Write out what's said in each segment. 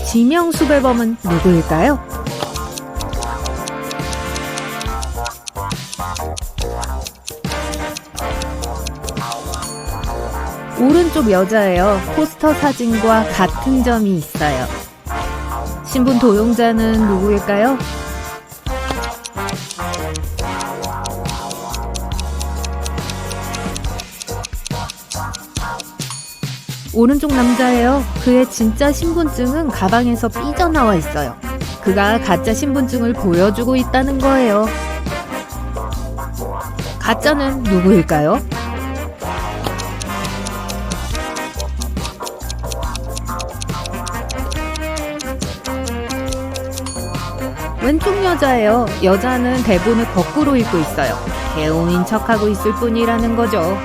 지명 수배범은 누구일까요? 오른쪽 여자예요. 포스터 사진과 같은 점이 있어요. 신분 도용자는 누구일까요? 오른쪽 남자예요. 그의 진짜 신분증은 가방에서 삐져나와 있어요. 그가 가짜 신분증을 보여주고 있다는 거예요. 가짜는 누구일까요? 왼쪽 여자예요. 여자는 대본을 거꾸로 읽고 있어요. 배우인 척하고 있을 뿐이라는 거죠.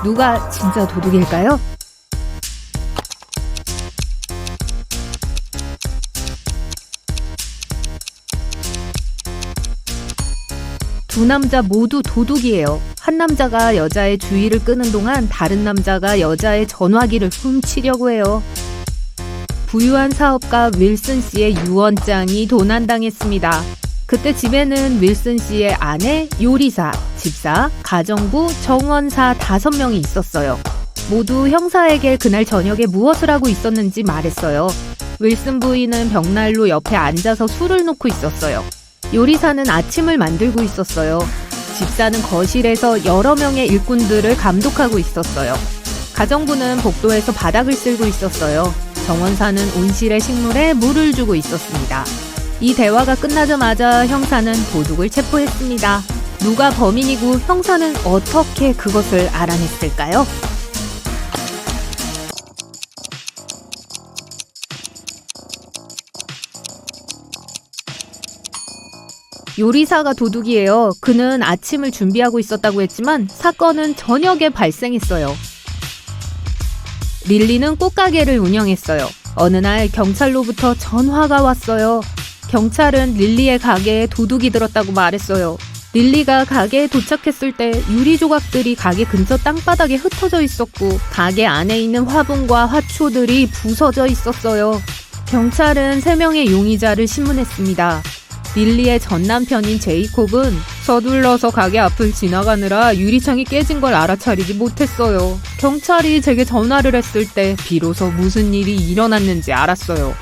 누가 진짜 도둑일까요? 두 남자 모두 도둑이에요. 한 남자가 여자의 주의를 끄는 동안 다른 남자가 여자의 전화기를 훔치려고 해요. 부유한 사업가 윌슨 씨의 유언장이 도난당했습니다. 그때 집에는 윌슨 씨의 아내, 요리사, 집사, 가정부, 정원사 5명이 있었어요. 모두 형사에게 그날 저녁에 무엇을 하고 있었는지 말했어요. 윌슨 부인은 벽난로 옆에 앉아서 술을 놓고 있었어요. 요리사는 아침을 만들고 있었어요. 집사는 거실에서 여러 명의 일꾼들을 감독하고 있었어요. 가정부는 복도에서 바닥을 쓸고 있었어요. 정원사는 온실의 식물에 물을 주고 있었습니다. 이 대화가 끝나자마자 형사는 도둑을 체포했습니다. 누가 범인이고 형사는 어떻게 그것을 알아냈을까요? 요리사가 도둑이에요. 그는 아침을 준비하고 있었다고 했지만 사건은 저녁에 발생했어요. 릴리는 꽃가게를 운영했어요. 어느 날 경찰로부터 전화가 왔어요. 경찰은 릴리의 가게에 도둑이 들었다고 말했어요. 릴리가 가게에 도착했을 때 유리 조각들이 가게 근처 땅바닥에 흩어져 있었고 가게 안에 있는 화분과 화초들이 부서져 있었어요. 경찰은 3명의 용의자를 신문했습니다. 릴리의 전 남편인 제이콥은 서둘러서 가게 앞을 지나가느라 유리창이 깨진 걸 알아차리지 못했어요. 경찰이 제게 전화를 했을 때 비로소 무슨 일이 일어났는지 알았어요.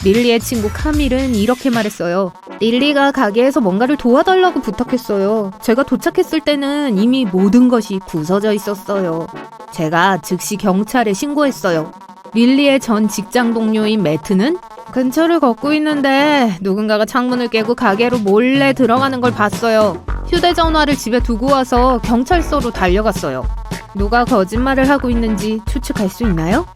릴리의 친구 카밀은 이렇게 말했어요. 릴리가 가게에서 뭔가를 도와달라고 부탁했어요. 제가 도착했을 때는 이미 모든 것이 부서져 있었어요. 제가 즉시 경찰에 신고했어요. 릴리의 전 직장 동료인 매트는 근처를 걷고 있는데 누군가가 창문을 깨고 가게로 몰래 들어가는 걸 봤어요. 휴대전화를 집에 두고 와서 경찰서로 달려갔어요. 누가 거짓말을 하고 있는지 추측할 수 있나요?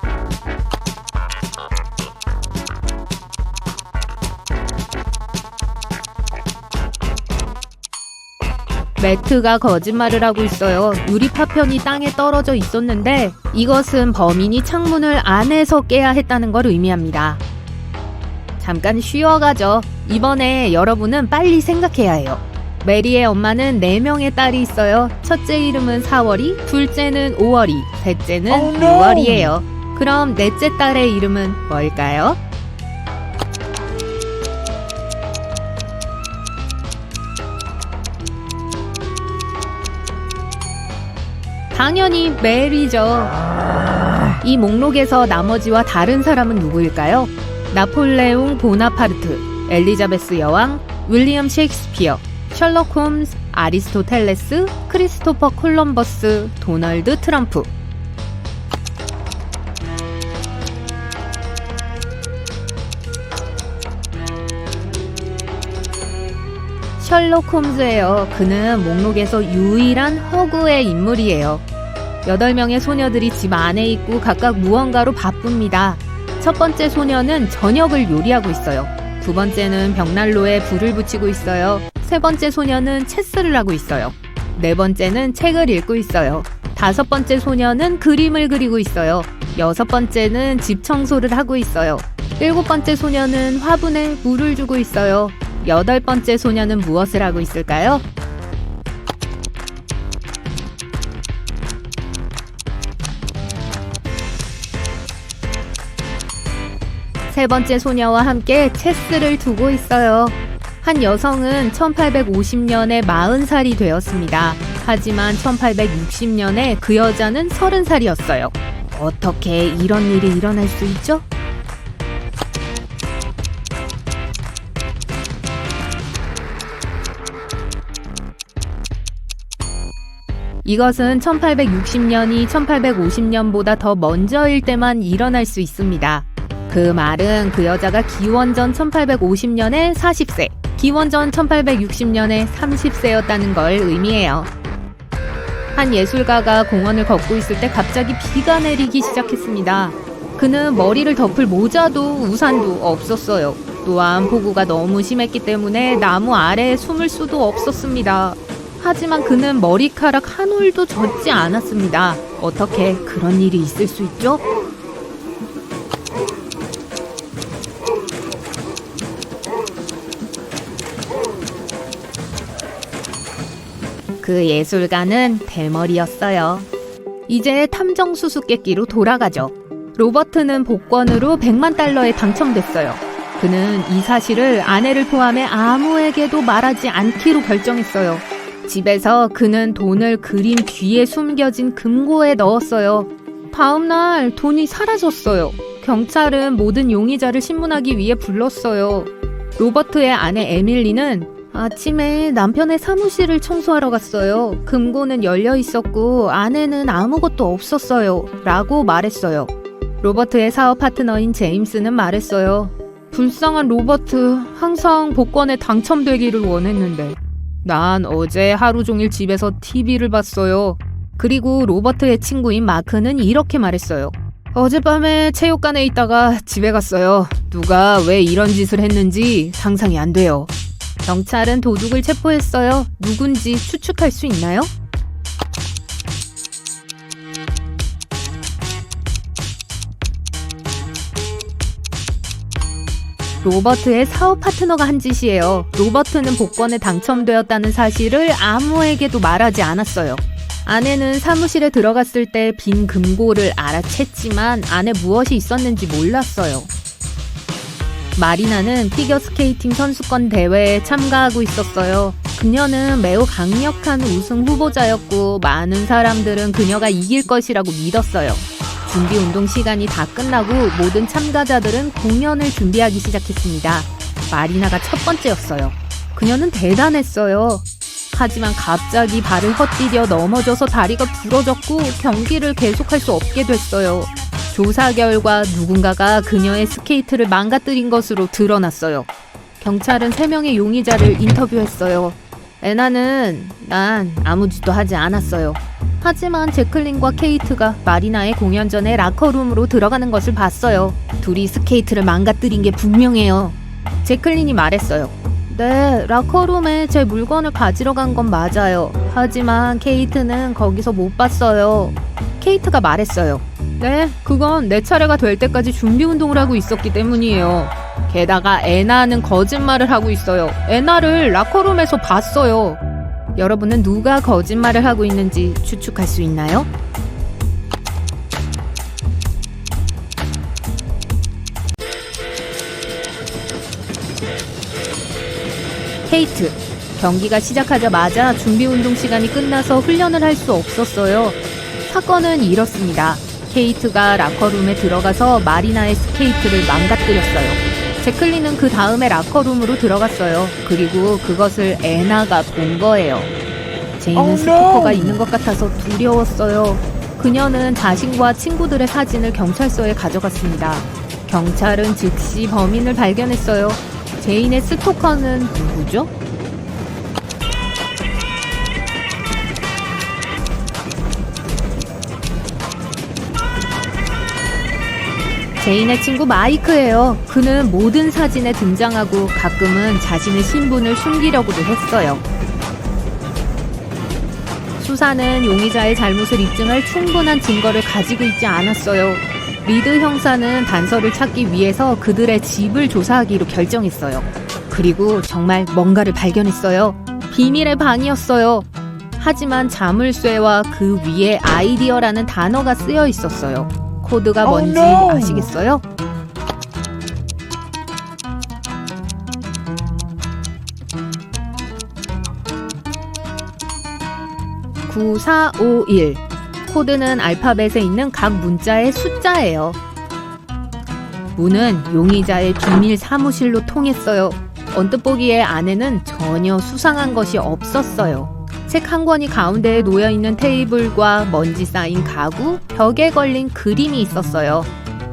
매트가 거짓말을 하고 있어요. 유리 파편이 땅에 떨어져 있었는데 이것은 범인이 창문을 안에서 깨야 했다는 걸 의미합니다. 잠깐 쉬어가죠. 이번에 여러분은 빨리 생각해야 해요. 메리의 엄마는 4명의 딸이 있어요. 첫째 이름은 4월이, 둘째는 5월이, 셋째는 6월이에요. 그럼 넷째 딸의 이름은 뭘까요? 당연히 메리죠. 이 목록에서 나머지와 다른 사람은 누구일까요? 나폴레옹 보나파르트, 엘리자베스 여왕, 윌리엄 셰익스피어, 셜록 홈즈, 아리스토텔레스, 크리스토퍼 콜럼버스, 도널드 트럼프. 셜록 홈즈예요. 그는 목록에서 유일한 허구의 인물이에요. 8명의 소녀들이 집 안에 있고 각각 무언가로 바쁩니다. 첫 번째 소녀는 저녁을 요리하고 있어요. 두 번째는 벽난로에 불을 붙이고 있어요. 세 번째 소녀는 체스를 하고 있어요. 네 번째는 책을 읽고 있어요. 다섯 번째 소녀는 그림을 그리고 있어요. 여섯 번째는 집 청소를 하고 있어요. 일곱 번째 소녀는 화분에 물을 주고 있어요. 여덟 번째 소녀는 무엇을 하고 있을까요? 세 번째 소녀와 함께 체스를 두고 있어요. 한 여성은 1850년에 40살이 되었습니다. 하지만 1860년에 그 여자는 30살이었어요. 어떻게 이런 일이 일어날 수 있죠? 이것은 1860년이 1850년보다 더 먼저일 때만 일어날 수 있습니다. 그 말은 그 여자가 기원전 1850년에 40세, 기원전 1860년에 30세였다는 걸 의미해요. 한 예술가가 공원을 걷고 있을 때 갑자기 비가 내리기 시작했습니다. 그는 머리를 덮을 모자도 우산도 없었어요. 또한 폭우가 너무 심했기 때문에 나무 아래에 숨을 수도 없었습니다. 하지만 그는 머리카락 한 올도 젖지 않았습니다. 어떻게 그런 일이 있을 수 있죠? 그 예술가는 대머리였어요. 이제 탐정 수수께끼로 돌아가죠. 로버트는 복권으로 100만 달러에 당첨됐어요. 그는 이 사실을 아내를 포함해 아무에게도 말하지 않기로 결정했어요. 집에서 그는 돈을 그림 뒤에 숨겨진 금고에 넣었어요. 다음 날 돈이 사라졌어요. 경찰은 모든 용의자를 신문하기 위해 불렀어요. 로버트의 아내 에밀리는 아침에 남편의 사무실을 청소하러 갔어요. 금고는 열려 있었고 안에는 아무것도 없었어요. 라고 말했어요. 로버트의 사업 파트너인 제임스는 말했어요. 불쌍한 로버트, 항상 복권에 당첨되기를 원했는데. 난 어제 하루 종일 집에서 TV를 봤어요. 그리고 로버트의 친구인 마크는 이렇게 말했어요. 어젯밤에 체육관에 있다가 집에 갔어요. 누가 왜 이런 짓을 했는지 상상이 안 돼요. 경찰은 도둑을 체포했어요. 누군지 추측할 수 있나요? 로버트의 사업 파트너가 한 짓이에요. 로버트는 복권에 당첨되었다는 사실을 아무에게도 말하지 않았어요. 아내는 사무실에 들어갔을 때 빈 금고를 알아챘지만 안에 무엇이 있었는지 몰랐어요. 마리나는 피겨스케이팅 선수권 대회에 참가하고 있었어요. 그녀는 매우 강력한 우승 후보자였고 많은 사람들은 그녀가 이길 것이라고 믿었어요. 준비 운동 시간이 다 끝나고 모든 참가자들은 공연을 준비하기 시작했습니다. 마리나가 첫 번째였어요. 그녀는 대단했어요. 하지만 갑자기 발을 헛디뎌 넘어져서 다리가 부러졌고 경기를 계속할 수 없게 됐어요. 조사 결과 누군가가 그녀의 스케이트를 망가뜨린 것으로 드러났어요. 경찰은 3명의 용의자를 인터뷰했어요. 난 아무 짓도 하지 않았어요. 하지만 제클린과 케이트가 마리나의 공연 전에 라커룸으로 들어가는 것을 봤어요. 둘이 스케이트를 망가뜨린 게 분명해요. 제클린이 말했어요. 네, 라커룸에 제 물건을 가지러 간 건 맞아요. 하지만 케이트는 거기서 못 봤어요. 케이트가 말했어요. 네, 그건 내 차례가 될 때까지 준비 운동을 하고 있었기 때문이에요. 게다가 애나는 거짓말을 하고 있어요. 애나를 라커룸에서 봤어요. 여러분은 누가 거짓말을 하고 있는지 추측할 수 있나요? 케이트. 경기가 시작하자마자 준비 운동 시간이 끝나서 훈련을 할 수 없었어요. 사건은 이렇습니다. 케이트가 라커룸에 들어가서 마리나의 스케이트를 망가뜨렸어요. 제클린은 그 다음에 라커룸으로 들어갔어요. 그리고 그것을 애나가 본 거예요. 제이는 스티커가 있는 것 같아서 두려웠어요. 그녀는 자신과 친구들의 사진을 경찰서에 가져갔습니다. 경찰은 즉시 범인을 발견했어요. 제인의 스토커는 누구죠? 제인의 친구 마이크예요. 그는 모든 사진에 등장하고 가끔은 자신의 신분을 숨기려고도 했어요. 수사는 용의자의 잘못을 입증할 충분한 증거를 가지고 있지 않았어요. 리드 형사는 단서를 찾기 위해서 그들의 집을 조사하기로 결정했어요. 그리고 정말 뭔가를 발견했어요. 비밀의 방이었어요. 하지만 자물쇠와 그 위에 아이디어라는 단어가 쓰여 있었어요. 코드가 뭔지 아시겠어요? 9451. 코드는 알파벳에 있는 각 문자의 숫자예요. 문은 용의자의 비밀 사무실로 통했어요. 언뜻 보기에 안에는 전혀 수상한 것이 없었어요. 책 한 권이 가운데에 놓여있는 테이블과 먼지 쌓인 가구, 벽에 걸린 그림이 있었어요.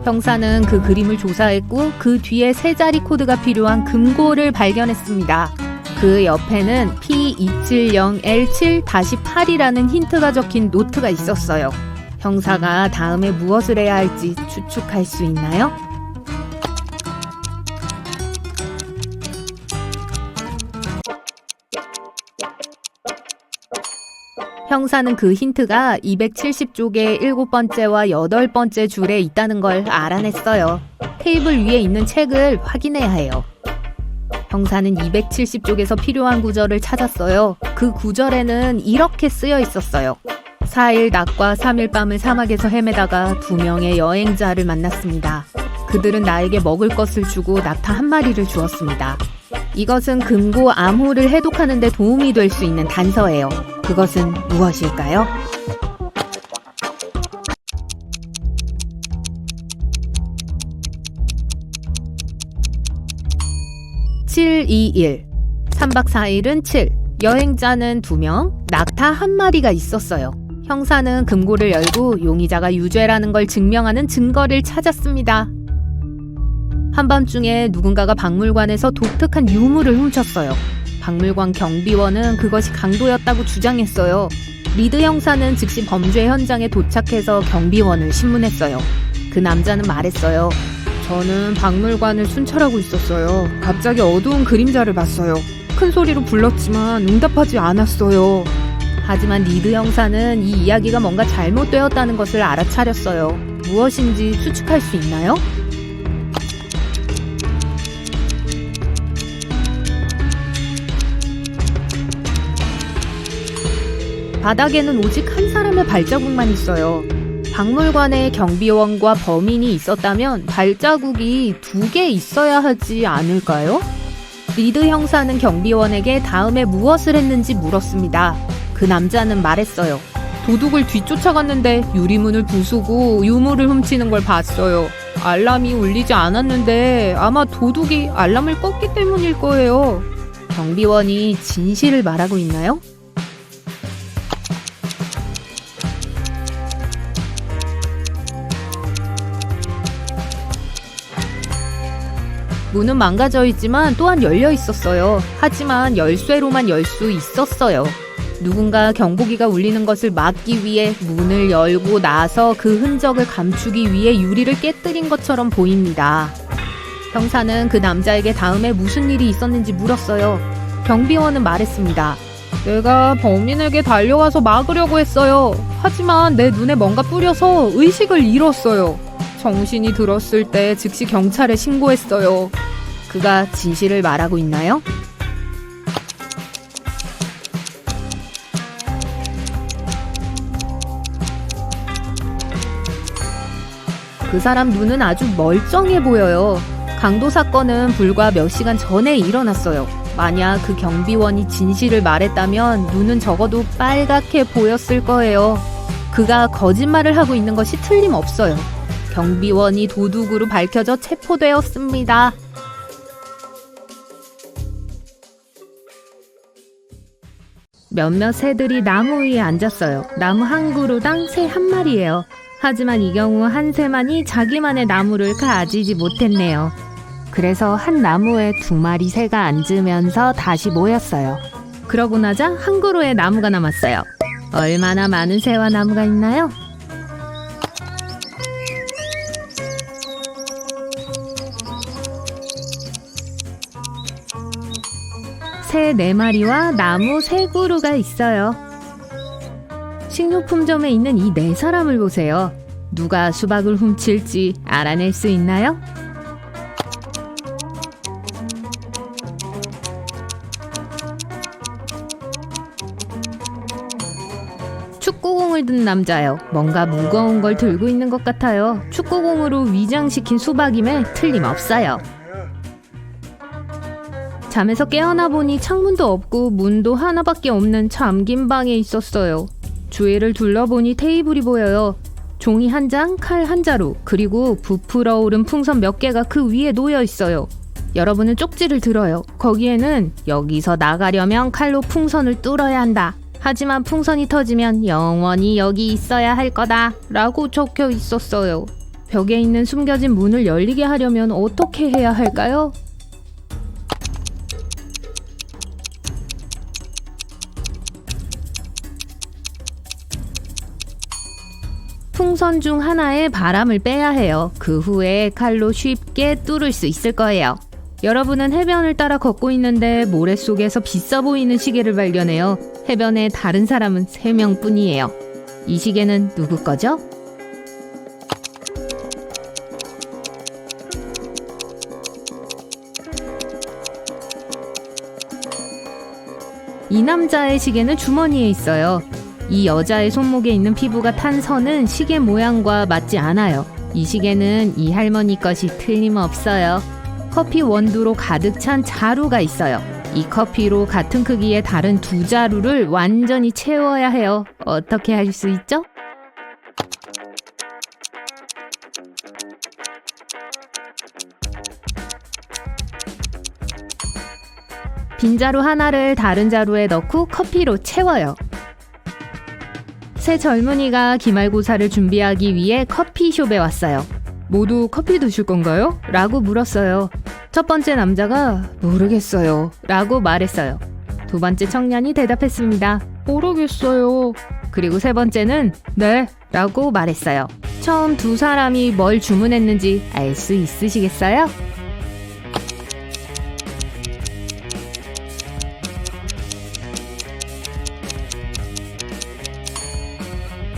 형사는 그 그림을 조사했고 그 뒤에 세 자리 코드가 필요한 금고를 발견했습니다. 그 옆에는 P270L7-8이라는 힌트가 적힌 노트가 있었어요. 형사가 다음에 무엇을 해야 할지 추측할 수 있나요? 형사는 그 힌트가 270쪽의 7번째와 8번째 줄에 있다는 걸 알아냈어요. 테이블 위에 있는 책을 확인해야 해요. 형사는 270쪽에서 필요한 구절을 찾았어요. 그 구절에는 이렇게 쓰여 있었어요. 4일 낮과 3일 밤을 사막에서 헤매다가 2명의 여행자를 만났습니다. 그들은 나에게 먹을 것을 주고 낙타 한 마리를 주었습니다. 이것은 금고 암호를 해독하는 데 도움이 될 수 있는 단서예요. 그것은 무엇일까요? (721) 3박 4일은 7, 여행자는 2명, 낙타 한 마리가 있었어요. 형사는 금고를 열고 용의자가 유죄라는 걸 증명하는 증거를 찾았습니다. 한밤중에 누군가가 박물관에서 독특한 유물을 훔쳤어요. 박물관 경비원은 그것이 강도였다고 주장했어요. 리드 형사는 즉시 범죄 현장에 도착해서 경비원을 신문했어요. 그 남자는 말했어요. 저는 박물관을 순찰하고 있었어요. 갑자기 어두운 그림자를 봤어요. 큰 소리로 불렀지만 응답하지 않았어요. 하지만 리드 형사는 이 이야기가 뭔가 잘못되었다는 것을 알아차렸어요. 무엇인지 추측할 수 있나요? 바닥에는 오직 한 사람의 발자국만 있어요. 박물관에 경비원과 범인이 있었다면 발자국이 2개 있어야 하지 않을까요? 리드 형사는 경비원에게 다음에 무엇을 했는지 물었습니다. 그 남자는 말했어요. 도둑을 뒤쫓아갔는데 유리문을 부수고 유물을 훔치는 걸 봤어요. 알람이 울리지 않았는데 아마 도둑이 알람을 껐기 때문일 거예요. 경비원이 진실을 말하고 있나요? 문은 망가져 있지만 또한 열려 있었어요. 하지만 열쇠로만 열 수 있었어요. 누군가 경보기가 울리는 것을 막기 위해 문을 열고 나서 그 흔적을 감추기 위해 유리를 깨뜨린 것처럼 보입니다. 형사는 그 남자에게 다음에 무슨 일이 있었는지 물었어요. 경비원은 말했습니다. 내가 범인에게 달려와서 막으려고 했어요. 하지만 내 눈에 뭔가 뿌려서 의식을 잃었어요. 정신이 들었을 때 즉시 경찰에 신고했어요. 그가 진실을 말하고 있나요? 그 사람 눈은 아주 멀쩡해 보여요. 강도 사건은 불과 몇 시간 전에 일어났어요. 만약 그 경비원이 진실을 말했다면 눈은 적어도 빨갛게 보였을 거예요. 그가 거짓말을 하고 있는 것이 틀림없어요. 경비원이 도둑으로 밝혀져 체포되었습니다. 몇몇 새들이 나무 위에 앉았어요. 나무 한 그루당 새 한 마리예요. 하지만 이 경우 한 새만이 자기만의 나무를 가지지 못했네요. 그래서 한 나무에 2마리 새가 앉으면서 다시 모였어요. 그러고 나자 한 그루의 나무가 남았어요. 얼마나 많은 새와 나무가 있나요? 새 4마리와 나무 3그루가 있어요. 식료품점에 있는 이 4사람을 보세요. 누가 수박을 훔칠지 알아낼 수 있나요? 축구공을 든 남자요. 뭔가 무거운 걸 들고 있는 것 같아요. 축구공으로 위장시킨 수박임에 틀림없어요. 잠에서 깨어나 보니 창문도 없고 문도 하나밖에 없는 잠긴 방에 있었어요. 주위를 둘러보니 테이블이 보여요. 종이 한 장, 칼 한 자루, 그리고 부풀어 오른 풍선 몇 개가 그 위에 놓여 있어요. 여러분은 쪽지를 들어요. 거기에는 여기서 나가려면 칼로 풍선을 뚫어야 한다. 하지만 풍선이 터지면 영원히 여기 있어야 할 거다. 라고 적혀 있었어요. 벽에 있는 숨겨진 문을 열리게 하려면 어떻게 해야 할까요? 풍선 중 하나에 바람을 빼야 해요. 그 후에 칼로 쉽게 뚫을 수 있을 거예요. 여러분은 해변을 따라 걷고 있는데 모래 속에서 비싸 보이는 시계를 발견해요. 해변에 다른 사람은 3명뿐이에요. 이 시계는 누구 거죠? 이 남자의 시계는 주머니에 있어요. 이 여자의 손목에 있는 피부가 탄 선은 시계 모양과 맞지 않아요. 이 시계는 이 할머니 것이 틀림없어요. 커피 원두로 가득 찬 자루가 있어요. 이 커피로 같은 크기의 다른 2자루를 완전히 채워야 해요. 어떻게 할 수 있죠? 빈자루 하나를 다른 자루에 넣고 커피로 채워요. 세 젊은이가 기말고사를 준비하기 위해 커피숍에 왔어요. 모두 커피 드실 건가요? 라고 물었어요. 첫 번째 남자가 모르겠어요 라고 말했어요. 두 번째 청년이 대답했습니다. 모르겠어요. 그리고 세 번째는 네 라고 말했어요. 처음 두 사람이 뭘 주문했는지 알 수 있으시겠어요?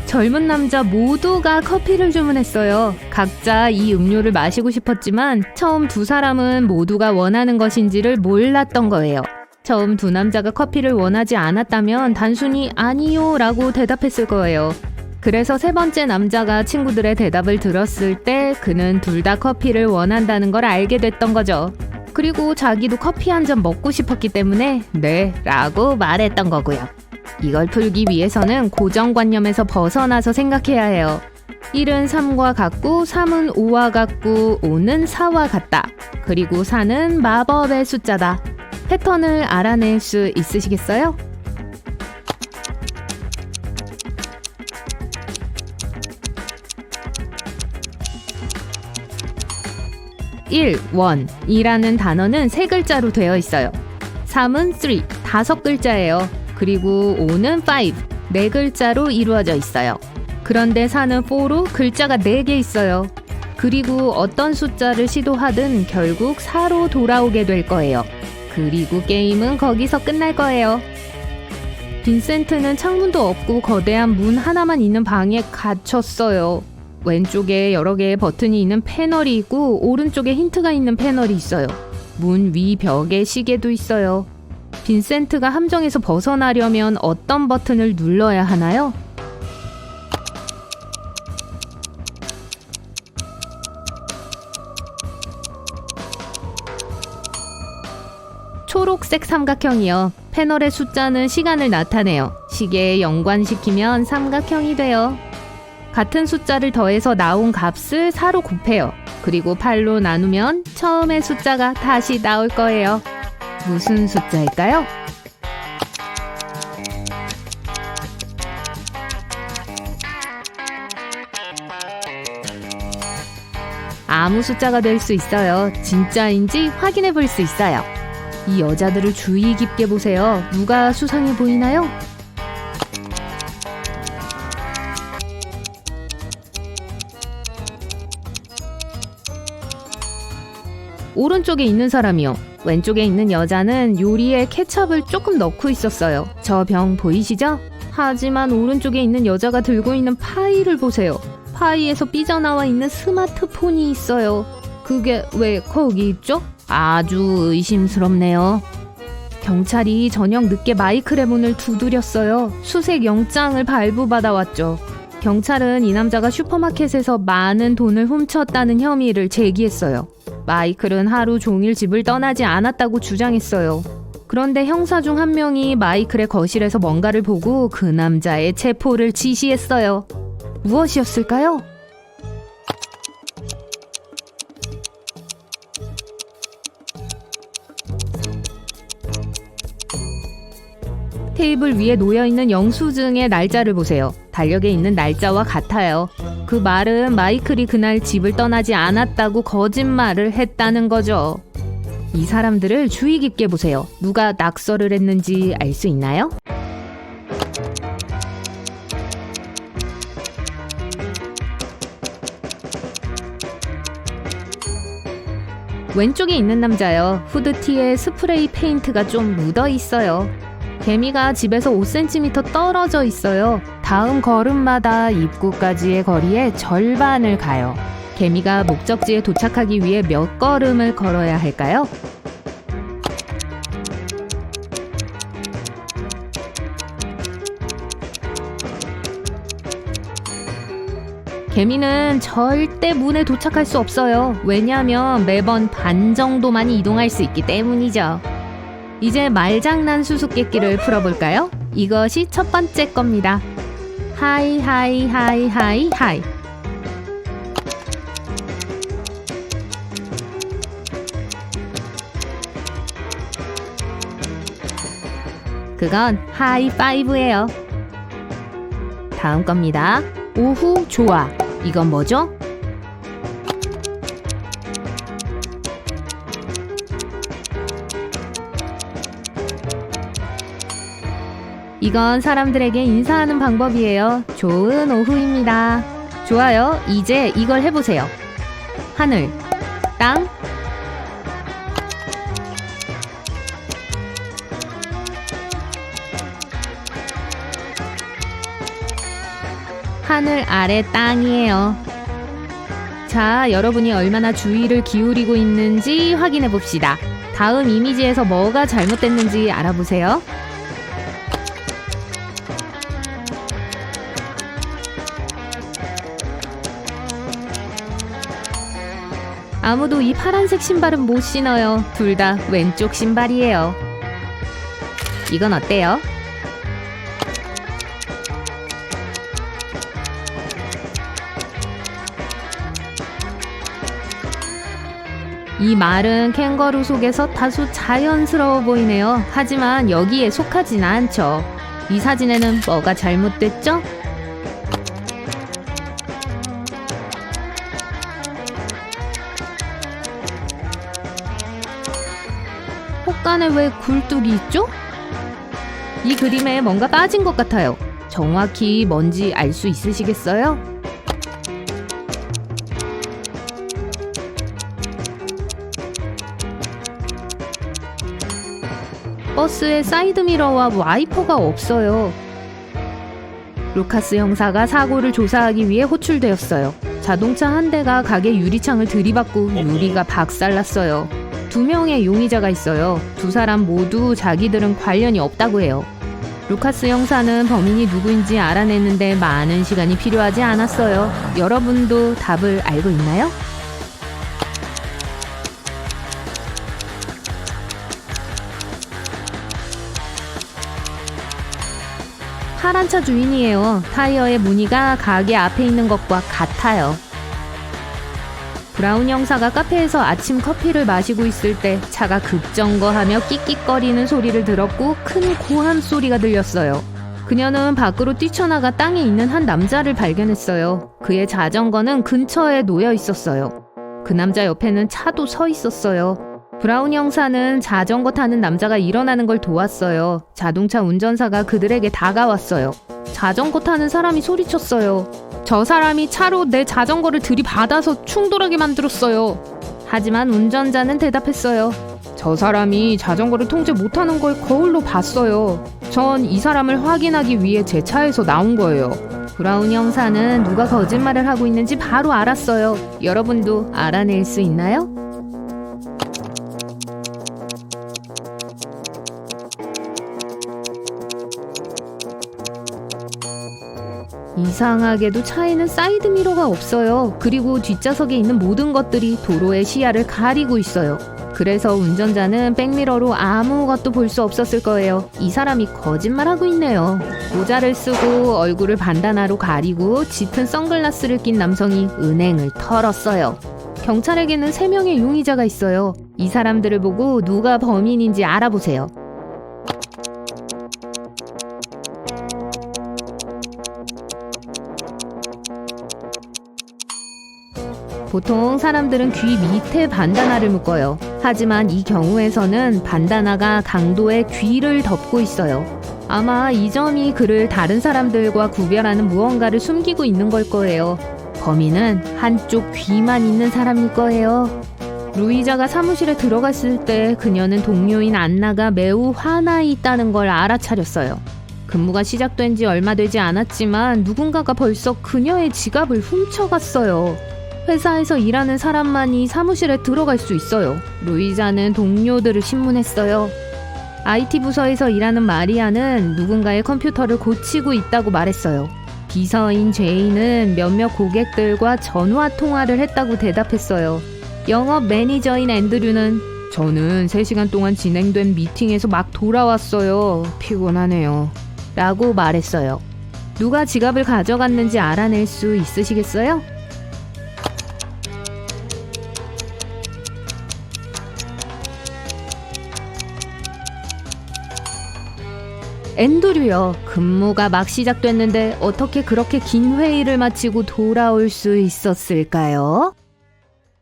젊은 남자 모두가 커피를 주문했어요. 각자 이 음료를 마시고 싶었지만 처음 두 사람은 모두가 원하는 것인지를 몰랐던 거예요. 처음 두 남자가 커피를 원하지 않았다면 단순히 아니요 라고 대답했을 거예요. 그래서 세 번째 남자가 친구들의 대답을 들었을 때 그는 둘 다 커피를 원한다는 걸 알게 됐던 거죠. 그리고 자기도 커피 한 잔 먹고 싶었기 때문에 네 라고 말했던 거고요. 이걸 풀기 위해서는 고정관념에서 벗어나서 생각해야 해요. 1은 3과 같고 3은 5와 같고 5는 4와 같다. 그리고 4는 마법의 숫자다. 패턴을 알아낼 수 있으시겠어요? 1. 원이라는 단어는 3글자로 되어 있어요. 3은 3, 5글자예요. 그리고 5는 5, 4글자로 이루어져 있어요. 그런데 4는 4로 글자가 4개 있어요. 그리고 어떤 숫자를 시도하든 결국 4로 돌아오게 될 거예요. 그리고 게임은 거기서 끝날 거예요. 빈센트는 창문도 없고 거대한 문 하나만 있는 방에 갇혔어요. 왼쪽에 여러 개의 버튼이 있는 패널이 있고 오른쪽에 힌트가 있는 패널이 있어요. 문 위 벽에 시계도 있어요. 빈센트가 함정에서 벗어나려면 어떤 버튼을 눌러야 하나요? 초록색 삼각형이요. 패널의 숫자는 시간을 나타내요. 시계에 연관시키면 삼각형이 돼요. 같은 숫자를 더해서 나온 값을 4로 곱해요. 그리고 8로 나누면 처음의 숫자가 다시 나올 거예요. 무슨 숫자일까요? 아무 숫자가 될 수 있어요. 진짜인지 확인해 볼 수 있어요. 이 여자들을 주의 깊게 보세요. 누가 수상해 보이나요? 오른쪽에 있는 사람이요. 왼쪽에 있는 여자는 요리에 케첩을 조금 넣고 있었어요. 저 병 보이시죠? 하지만 오른쪽에 있는 여자가 들고 있는 파이를 보세요. 파이에서 삐져나와 있는 스마트폰이 있어요. 그게 왜 거기 있죠? 아주 의심스럽네요. 경찰이 저녁 늦게 마이클의 문을 두드렸어요. 수색 영장을 발부받아 왔죠. 경찰은 이 남자가 슈퍼마켓에서 많은 돈을 훔쳤다는 혐의를 제기했어요. 마이클은 하루 종일 집을 떠나지 않았다고 주장했어요. 그런데 형사 중 한 명이 마이클의 거실에서 뭔가를 보고 그 남자의 체포를 지시했어요. 무엇이었을까요? 테이블 위에 놓여있는 영수증의 날짜를 보세요. 달력에 있는 날짜와 같아요. 그 말은 마이클이 그날 집을 떠나지 않았다고 거짓말을 했다는 거죠. 이 사람들을 주의 깊게 보세요. 누가 낙서를 했는지 알 수 있나요? 왼쪽에 있는 남자요. 후드티에 스프레이 페인트가 좀 묻어 있어요. 개미가 집에서 5cm 떨어져 있어요. 다음 걸음마다 입구까지의 거리의 절반을 가요. 개미가 목적지에 도착하기 위해 몇 걸음을 걸어야 할까요? 개미는 절대 문에 도착할 수 없어요. 왜냐하면 매번 반 정도만 이동할 수 있기 때문이죠. 이제 말장난 수수께끼를 풀어볼까요? 이것이 첫 번째 겁니다. 하이 하이 하이 하이 하이. 그건 하이파이브예요. 다음 겁니다. 오후 좋아. 이건 뭐죠? 이건 사람들에게 인사하는 방법이에요. 좋은 오후입니다. 좋아요. 이제 이걸 해보세요. 하늘, 땅, 하늘 아래 땅이에요. 자, 여러분이 얼마나 주의를 기울이고 있는지 확인해 봅시다. 다음 이미지에서 뭐가 잘못됐는지 알아보세요. 아무도 이 파란색 신발은 못 신어요. 둘 다 왼쪽 신발이에요. 이건 어때요? 이 말은 캥거루 속에서 다소 자연스러워 보이네요. 하지만 여기에 속하진 않죠. 이 사진에는 뭐가 잘못됐죠? 혹간에 왜 굴뚝이 있죠? 이 그림에 뭔가 빠진 것 같아요. 정확히 뭔지 알 수 있으시겠어요? 버스에 사이드미러와 와이퍼가 없어요. 루카스 형사가 사고를 조사하기 위해 호출되었어요. 자동차 한 대가 가게 유리창을 들이받고 유리가 박살났어요. 2명의 용의자가 있어요. 두 사람 모두 자기들은 관련이 없다고 해요. 루카스 형사는 범인이 누구인지 알아내는데 많은 시간이 필요하지 않았어요. 여러분도 답을 알고 있나요? 파란 차 주인이에요. 타이어의 무늬가 가게 앞에 있는 것과 같아요. 브라운 형사가 카페에서 아침 커피를 마시고 있을 때 차가 급정거하며 끽끽거리는 소리를 들었고 큰 고함 소리가 들렸어요. 그녀는 밖으로 뛰쳐나가 땅에 있는 한 남자를 발견했어요. 그의 자전거는 근처에 놓여 있었어요. 그 남자 옆에는 차도 서 있었어요. 브라운 형사는 자전거 타는 남자가 일어나는 걸 도왔어요. 자동차 운전사가 그들에게 다가왔어요. 자전거 타는 사람이 소리쳤어요. 저 사람이 차로 내 자전거를 들이받아서 충돌하게 만들었어요. 하지만 운전자는 대답했어요. 저 사람이 자전거를 통제 못하는 걸 거울로 봤어요. 전 이 사람을 확인하기 위해 제 차에서 나온 거예요. 브라운 형사는 누가 거짓말을 하고 있는지 바로 알았어요. 여러분도 알아낼 수 있나요? 이 이상하게도 차에는 사이드미러가 없어요. 그리고 뒷좌석에 있는 모든 것들이 도로의 시야를 가리고 있어요. 그래서 운전자는 백미러로 아무것도 볼 수 없었을 거예요. 이 사람이 거짓말하고 있네요. 모자를 쓰고 얼굴을 반다나로 가리고 짙은 선글라스를 낀 남성이 은행을 털었어요. 경찰에게는 3명의 용의자가 있어요. 이 사람들을 보고 누가 범인인지 알아보세요. 보통 사람들은 귀 밑에 반다나를 묶어요. 하지만 이 경우에서는 반다나가 강도의 귀를 덮고 있어요. 아마 이 점이 그를 다른 사람들과 구별하는 무언가를 숨기고 있는 걸 거예요. 범인은 한쪽 귀만 있는 사람일 거예요. 루이자가 사무실에 들어갔을 때 그녀는 동료인 안나가 매우 화나 있다는 걸 알아차렸어요. 근무가 시작된 지 얼마 되지 않았지만 누군가가 벌써 그녀의 지갑을 훔쳐갔어요. 회사에서 일하는 사람만이 사무실에 들어갈 수 있어요. 루이자는 동료들을 신문했어요. IT 부서에서 일하는 마리아는 누군가의 컴퓨터를 고치고 있다고 말했어요. 비서인 제이는 몇몇 고객들과 전화 통화를 했다고 대답했어요. 영업 매니저인 앤드류는 저는 3시간 동안 진행된 미팅에서 막 돌아왔어요. 피곤하네요. 라고 말했어요. 누가 지갑을 가져갔는지 알아낼 수 있으시겠어요? 앤드류요. 근무가 막 시작됐는데 어떻게 그렇게 긴 회의를 마치고 돌아올 수 있었을까요?